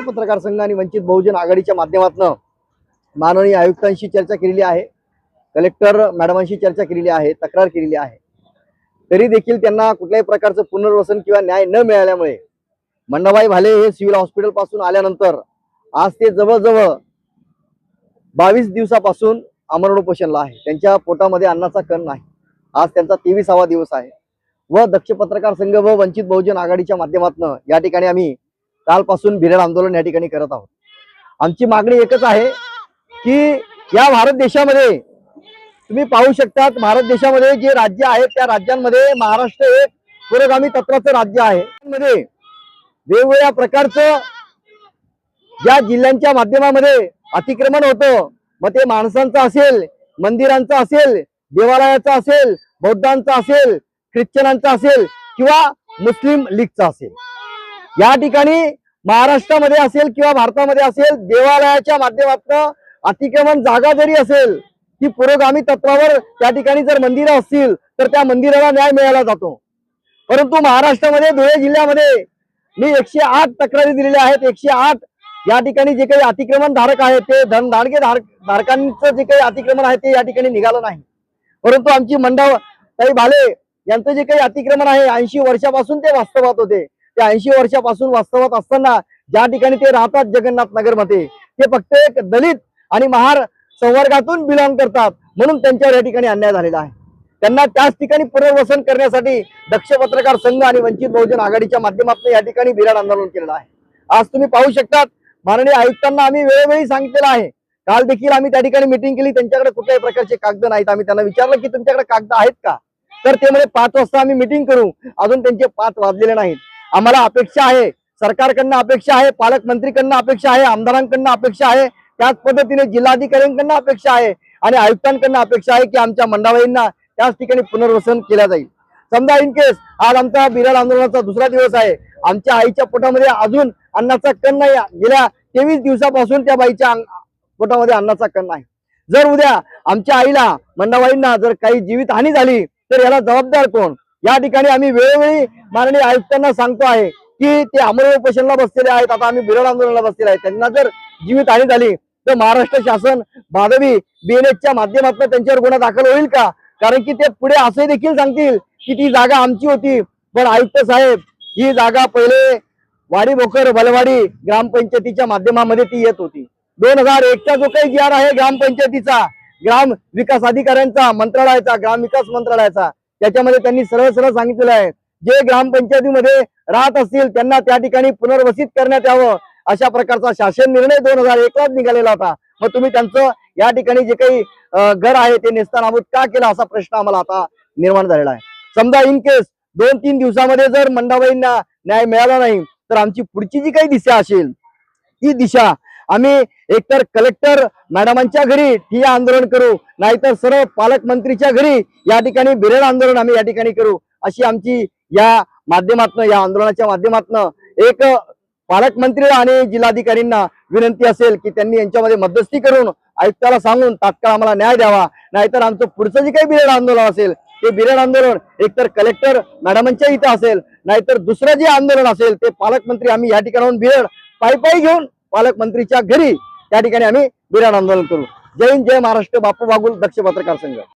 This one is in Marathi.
पत्रकार संघ आणि वंचित बहुजन आघाडीच्या माध्यमातून माननीय आयुक्तांशी चर्चा केलेली आहे, कलेक्टर मॅडमांशी चर्चा केलेली आहे, तक्रार केलेली आहे। तरी देखील त्यांना कुठल्याही प्रकारचं पुनर्वसन किंवा न्याय न मिळाल्यामुळे मंडाबाई भाले हे सिव्हिल हॉस्पिटल पासून आल्यानंतर आज ते जवळजवळ 22 दिवसापासून आमरण उपोषणला आहे। त्यांच्या पोटामध्ये अन्नाचा कण नाही। आज त्यांचा 23वा दिवस आहे व दक्ष पत्रकार संघ व वंचित बहुजन आघाडीच्या माध्यमातून या ठिकाणी आम्ही कालपासून बिरड आंदोलन या ठिकाणी करत आहोत। आमची मागणी एकच आहे की या भारत देशामध्ये तुम्ही पाहू शकतात, भारत देशामध्ये जे राज्य आहेत त्या राज्यांमध्ये महाराष्ट्र एक पुरोगामी तत्वाचं राज्य आहे। मध्ये वेगवेगळ्या प्रकारचं ज्या जिल्ह्यांच्या माध्यमामध्ये अतिक्रमण होतं, मग ते माणसांचं असेल, मंदिरांचं असेल, देवालयाचं असेल, बौद्धांचं असेल, ख्रिश्चनांचा असेल किंवा मुस्लिम लीगचा असेल, या ठिकाणी महाराष्ट्रामध्ये असेल किंवा भारतामध्ये असेल देवालयाच्या माध्यमातून अतिक्रमण जागा जरी असेल ती पुरोगामी तत्वावर त्या ठिकाणी जर मंदिरं असतील तर त्या मंदिराला न्याय मिळाला जातो। परंतु महाराष्ट्रामध्ये धुळे जिल्ह्यामध्ये मी 108 तक्रारी दिलेल्या आहेत। 108 या ठिकाणी जे काही अतिक्रमण धारक आहेत ते धनधाडगे धारकांचं जे काही अतिक्रमण आहे ते या ठिकाणी निघालं नाही। परंतु आमची मंडाबाई भाले यांचं जे काही अतिक्रमण आहे 80 वर्षापासून ते वास्तवात होते। ते 80 वर्षापासून वास्तवात असताना ज्या ठिकाणी ते राहतात जगन्नाथ नगर मध्ये, ते फक्त एक दलित आणि महार संवर्गातून बिलॉंग करतात म्हणून त्यांच्यावर या ठिकाणी अन्याय झालेला आहे। त्यांना त्याच ठिकाणी पुनर्वसन करण्यासाठी दक्ष पत्रकार संघ आणि वंचित बहुजन आघाडीच्या माध्यमातून या ठिकाणी बिरड आंदोलन केलेलं आहे। आज तुम्ही पाहू शकतात, माननीय आयुक्तांना आम्ही वेळोवेळी सांगितलेलं आहे। काल देखील आम्ही त्या ठिकाणी मीटिंग केली, त्यांच्याकडे कुठल्याही प्रकारचे कागद नाहीत। आम्ही त्यांना विचारलं की तुमच्याकडे कागद आहेत का, तर ते म्हणजे 5 वाजता आम्ही मीटिंग करू, अजून त्यांचे 5 वाजलेले नाहीत। आम्हाला अपेक्षा आहे, सरकारकडनं अपेक्षा आहे, पालकमंत्रीकडनं अपेक्षा आहे, आमदारांकडनं अपेक्षा आहे, त्याच पद्धतीने जिल्हाधिकाऱ्यांकडनं अपेक्षा आहे आणि आयुक्तांकडनं अपेक्षा आहे की आमच्या मंडाबाईंना त्याच ठिकाणी पुनर्वसन केलं जाईल। समजा इन केस आज आमचा बिरड आंदोलनाचा दुसरा दिवस आहे, आमच्या आईच्या पोटामध्ये अजून अन्नाचा कण नाही, गेल्या 23 दिवसापासून त्या बाईच्या पोटामध्ये अन्नाचा कण नाही। जर उद्या आमच्या आईला मंडाबाईंना जर काही जीवितहानी झाली तर याला जबाबदार कोण? या ठिकाणी आम्ही वेळोवेळी माननीय आयुक्तांना सांगतो आहे की ते आमरण उपोषणाला बसलेले आहेत, आता आम्ही बिरड आंदोलनाला बसलेले आहेत, त्यांना जर जीवितहानी झाली तर महाराष्ट्र शासन भादवी BNHच्या माध्यमातून त्यांच्यावर गुन्हा दाखल होईल का? कारण की ते पुढे असे देखील सांगतील की ती जागा आमची होती, पण आयुक्त साहेब ही जागा पहिले वाडी भोकर बलवाडी ग्रामपंचायतीच्या माध्यमामध्ये ती येत होती। 2001चा जो काही GR आहे ग्रामपंचायतीचा, ग्राम विकास अधिकाऱ्यांचा मंत्रालयाचा, ग्राम विकास मंत्रालयाचा, त्याच्यामध्ये त्यांनी सरळ सरळ सांगितलेलं आहे जे ग्रामपंचायतीमध्ये राहत असतील त्यांना त्या ठिकाणी पुनर्वसित करण्यात यावं, अशा प्रकारचा शासन निर्णय 2001लाच निघालेला होता। मग तुम्ही त्यांचं या ठिकाणी जे काही घर आहे ते नेस्तनाबूत का केलं असा प्रश्न आम्हाला आता निर्माण झालेला आहे। समजा इन केस 2-3 दिवसामध्ये जर मंडाबाईंना न्याय मिळाला नाही तर आमची पुढची जी काही दिशा असेल ती दिशा आम्ही एकतर कलेक्टर मॅडमांच्या घरी ठिय्या आंदोलन करू, नाहीतर सरळ पालकमंत्रीच्या घरी या ठिकाणी बिरड आंदोलन आम्ही या ठिकाणी करू, अशी आमची या माध्यमातून, या आंदोलनाच्या माध्यमातून एक पालकमंत्रीला आणि जिल्हाधिकाऱ्यांना विनंती असेल की त्यांनी यांच्यामध्ये मध्यस्थी करून आयुक्ताला सांगून तात्काळ आम्हाला न्याय द्यावा। नाहीतर आमचं पुढचं जे काही बिरड आंदोलन असेल ते बिरड आंदोलन एकतर कलेक्टर मॅडमांच्या इथं असेल, नाहीतर दुसरं जे आंदोलन असेल ते पालकमंत्री आम्ही या ठिकाणाहून बिरड पायी घेऊन पालकमंत्रीच्या घरी त्या ठिकाणी आम्ही बिरड आंदोलन करू। जय हिंद, जय महाराष्ट्र, बापू बागुल, दक्ष पत्रकार संघ।